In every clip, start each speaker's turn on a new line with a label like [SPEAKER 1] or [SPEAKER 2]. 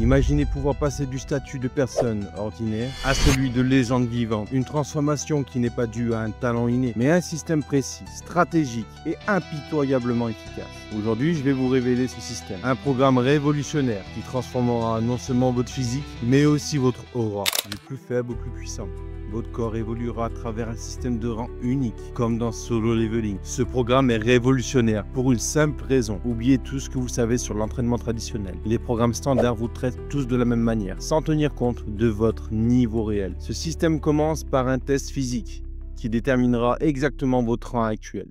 [SPEAKER 1] Imaginez pouvoir passer du statut de personne ordinaire à celui de légende vivante. Une transformation qui n'est pas due à un talent inné, mais à un système précis, stratégique et impitoyablement efficace. Aujourd'hui, je vais vous révéler ce système. Un programme révolutionnaire qui transformera non seulement votre physique, mais aussi votre aura, du plus faible au plus puissant. Votre corps évoluera à travers un système de rang unique, comme dans Solo Leveling. Ce programme est révolutionnaire pour une simple raison. Oubliez tout ce que vous savez sur l'entraînement traditionnel. Les programmes standards vous traitent tous de la même manière, sans tenir compte de votre niveau réel. Ce système commence par un test physique qui déterminera exactement votre rang actuel.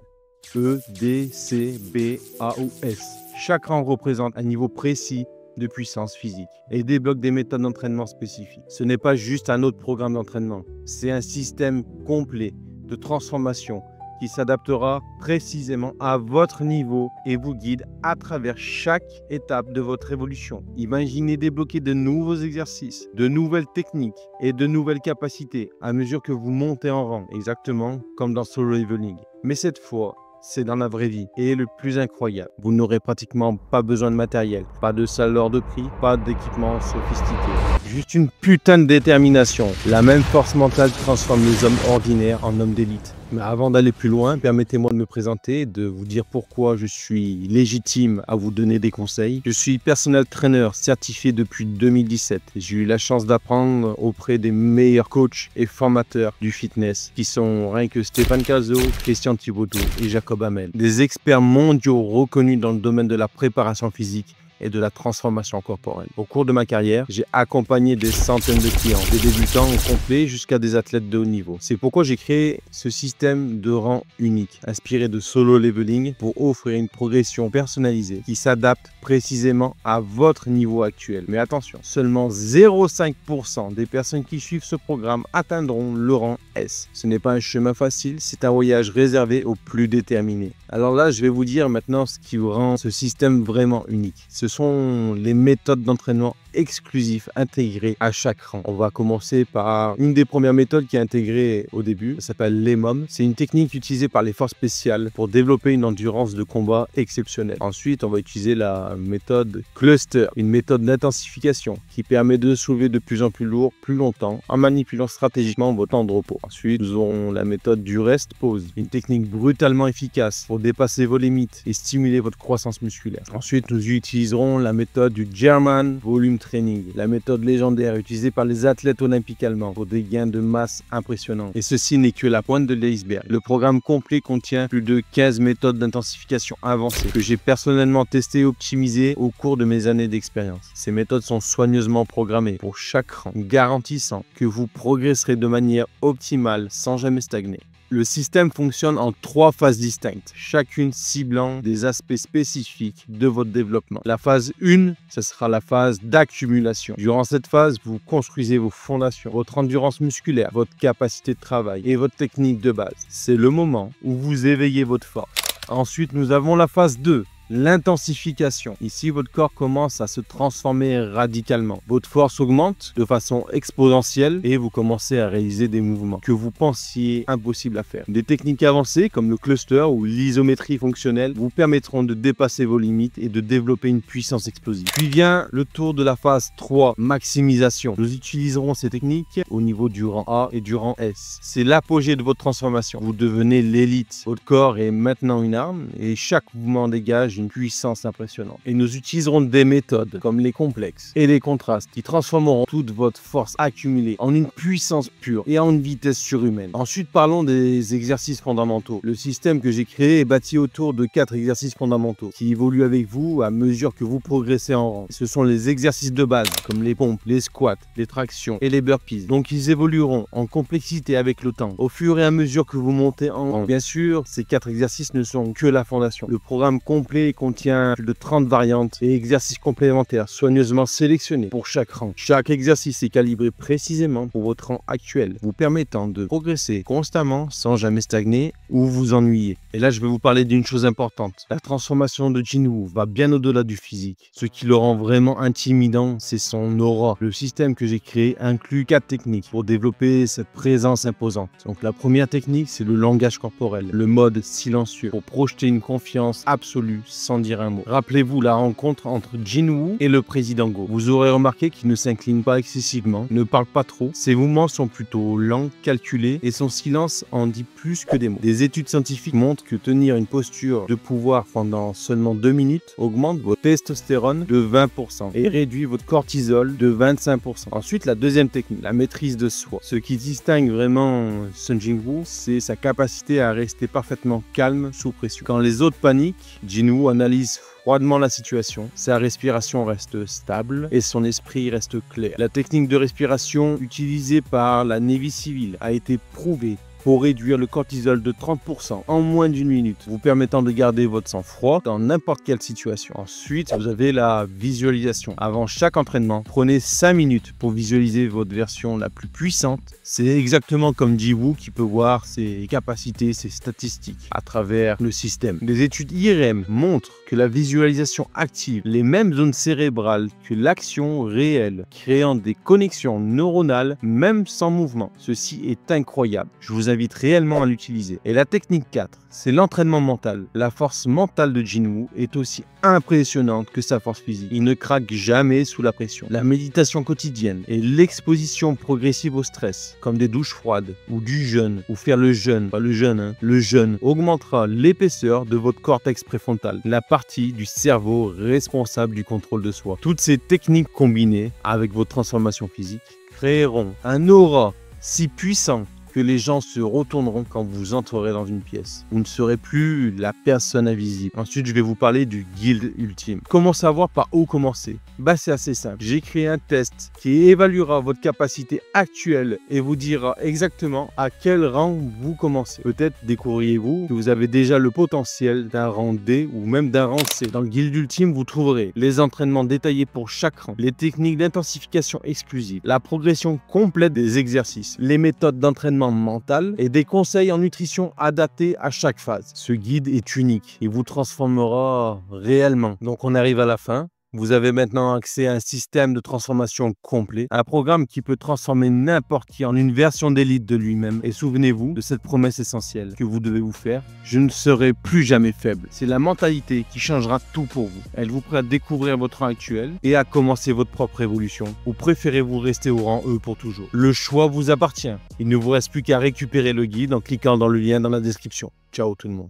[SPEAKER 1] E, D, C, B, A ou S. Chaque rang représente un niveau précis de puissance physique et débloque des méthodes d'entraînement spécifiques. Ce n'est pas juste un autre programme d'entraînement, c'est un système complet de transformation qui s'adaptera précisément à votre niveau et vous guide à travers chaque étape de votre évolution. Imaginez débloquer de nouveaux exercices, de nouvelles techniques et de nouvelles capacités à mesure que vous montez en rang, exactement comme dans Solo Leveling. Mais cette fois, c'est dans la vraie vie. Et le plus incroyable, vous n'aurez pratiquement pas besoin de matériel, pas de salle hors de prix, pas d'équipement sophistiqué. Juste une putain de détermination. La même force mentale transforme les hommes ordinaires en hommes d'élite. Mais avant d'aller plus loin, permettez-moi de me présenter, de vous dire pourquoi je suis légitime à vous donner des conseils. Je suis personal trainer certifié depuis 2017. J'ai eu la chance d'apprendre auprès des meilleurs coachs et formateurs du fitness, qui sont rien que Stéphane Calzo, Christian Thibaudeau et Jacob Hamel. Des experts mondiaux reconnus dans le domaine de la préparation physique et de la transformation corporelle. Au cours de ma carrière, j'ai accompagné des centaines de clients, des débutants au complet jusqu'à des athlètes de haut niveau. C'est pourquoi j'ai créé ce système de rang unique, inspiré de Solo Leveling, pour offrir une progression personnalisée qui s'adapte précisément à votre niveau actuel. Mais attention, seulement 0,5% des personnes qui suivent ce programme atteindront le rang S. Ce n'est pas un chemin facile, c'est un voyage réservé aux plus déterminés. Alors là, je vais vous dire maintenant ce qui vous rend ce système vraiment unique. Ce sont les méthodes d'entraînement exclusifs intégrés à chaque rang. On va commencer par une des premières méthodes qui est intégrée au début. Ça s'appelle l'EMOM. C'est une technique utilisée par les forces spéciales pour développer une endurance de combat exceptionnelle. Ensuite, on va utiliser la méthode cluster, une méthode d'intensification qui permet de soulever de plus en plus lourd, plus longtemps, en manipulant stratégiquement votre temps de repos. Ensuite, nous aurons la méthode du rest pause, une technique brutalement efficace pour dépasser vos limites et stimuler votre croissance musculaire. Ensuite, nous utiliserons la méthode du German Volume Training, la méthode légendaire utilisée par les athlètes olympiques allemands pour des gains de masse impressionnants. Et ceci n'est que la pointe de l'iceberg. Le programme complet contient plus de 15 méthodes d'intensification avancées que j'ai personnellement testées et optimisées au cours de mes années d'expérience. Ces méthodes sont soigneusement programmées pour chaque rang, garantissant que vous progresserez de manière optimale sans jamais stagner. Le système fonctionne en 3 phases distinctes, chacune ciblant des aspects spécifiques de votre développement. La phase 1, ce sera la phase d'accumulation. Durant cette phase, vous construisez vos fondations, votre endurance musculaire, votre capacité de travail et votre technique de base. C'est le moment où vous éveillez votre force. Ensuite, nous avons la phase 2. L'intensification. Ici, votre corps commence à se transformer radicalement. Votre force augmente de façon exponentielle et vous commencez à réaliser des mouvements que vous pensiez impossibles à faire. Des techniques avancées comme le cluster ou l'isométrie fonctionnelle vous permettront de dépasser vos limites et de développer une puissance explosive. Puis vient le tour de la phase 3, maximisation. Nous utiliserons ces techniques au niveau du rang A et du rang S. C'est l'apogée de votre transformation. Vous devenez l'élite. Votre corps est maintenant une arme et chaque mouvement dégage une puissance impressionnante. Et nous utiliserons des méthodes comme les complexes et les contrastes qui transformeront toute votre force accumulée en une puissance pure et en une vitesse surhumaine. Ensuite, parlons des exercices fondamentaux. Le système que j'ai créé est bâti autour de 4 exercices fondamentaux qui évoluent avec vous à mesure que vous progressez en rang. Ce sont les exercices de base comme les pompes, les squats, les tractions et les burpees. Donc ils évolueront en complexité avec le temps au fur et à mesure que vous montez en rang. Bien sûr, ces 4 exercices ne sont que la fondation. Le programme complet contient plus de 30 variantes et exercices complémentaires soigneusement sélectionnés pour chaque rang. Chaque exercice est calibré précisément pour votre rang actuel, vous permettant de progresser constamment sans jamais stagner ou vous ennuyer. Et là, je vais vous parler d'une chose importante. La transformation de Jinwoo va bien au-delà du physique. Ce qui le rend vraiment intimidant, c'est son aura. Le système que j'ai créé inclut 4 techniques pour développer cette présence imposante. Donc la première technique, c'est le langage corporel, le mode silencieux, pour projeter une confiance absolue sans dire un mot. Rappelez-vous la rencontre entre Jinwoo et le président Go. Vous aurez remarqué qu'il ne s'incline pas excessivement, ne parle pas trop, ses mouvements sont plutôt lents, calculés et son silence en dit plus que des mots. Des études scientifiques montrent que tenir une posture de pouvoir pendant seulement 2 minutes augmente votre testostérone de 20% et réduit votre cortisol de 25%. Ensuite, la deuxième technique, la maîtrise de soi. Ce qui distingue vraiment Sun Jinwoo, c'est sa capacité à rester parfaitement calme sous pression. Quand les autres paniquent, Jinwoo analyse froidement la situation, sa respiration reste stable et son esprit reste clair. La technique de respiration utilisée par la Navy Civil a été prouvée pour réduire le cortisol de 30% en moins d'une minute, vous permettant de garder votre sang-froid dans n'importe quelle situation. Ensuite, vous avez la visualisation. Avant chaque entraînement, prenez 5 minutes pour visualiser votre version la plus puissante. C'est exactement comme Jinwoo qui peut voir ses capacités, ses statistiques à travers le système. Des études IRM montrent que la visualisation active les mêmes zones cérébrales que l'action réelle, créant des connexions neuronales même sans mouvement. Ceci est incroyable. Je vous invite réellement à l'utiliser. Et la technique 4, c'est l'entraînement mental. La force mentale de Jinwoo est aussi impressionnante que sa force physique. Il ne craque jamais sous la pression. La méditation quotidienne et l'exposition progressive au stress, comme des douches froides ou du jeûne, ou faire le jeûne, pas le jeûne, hein, le jeûne, augmentera l'épaisseur de votre cortex préfrontal, la partie du cerveau responsable du contrôle de soi. Toutes ces techniques combinées avec votre transformation physique créeront un aura si puissant que les gens se retourneront quand vous entrerez dans une pièce. Vous ne serez plus la personne invisible. Ensuite, je vais vous parler du guild ultime. Comment savoir par où commencer? C'est assez simple. J'ai créé un test qui évaluera votre capacité actuelle et vous dira exactement à quel rang vous commencez. Peut-être découvriez-vous que vous avez déjà le potentiel d'un rang D ou même d'un rang C. Dans le guild ultime, vous trouverez les entraînements détaillés pour chaque rang, les techniques d'intensification exclusive, la progression complète des exercices, les méthodes d'entraînement mental et des conseils en nutrition adaptés à chaque phase. Ce guide est unique. Il vous transformera réellement. Donc on arrive à la fin. Vous avez maintenant accès à un système de transformation complet, un programme qui peut transformer n'importe qui en une version d'élite de lui-même. Et souvenez-vous de cette promesse essentielle que vous devez vous faire: je ne serai plus jamais faible. C'est la mentalité qui changera tout pour vous. Elle vous prête à découvrir votre rang actuel et à commencer votre propre évolution. Ou préférez-vous rester au rang E pour toujours? Le choix vous appartient. Il ne vous reste plus qu'à récupérer le guide en cliquant dans le lien dans la description. Ciao tout le monde.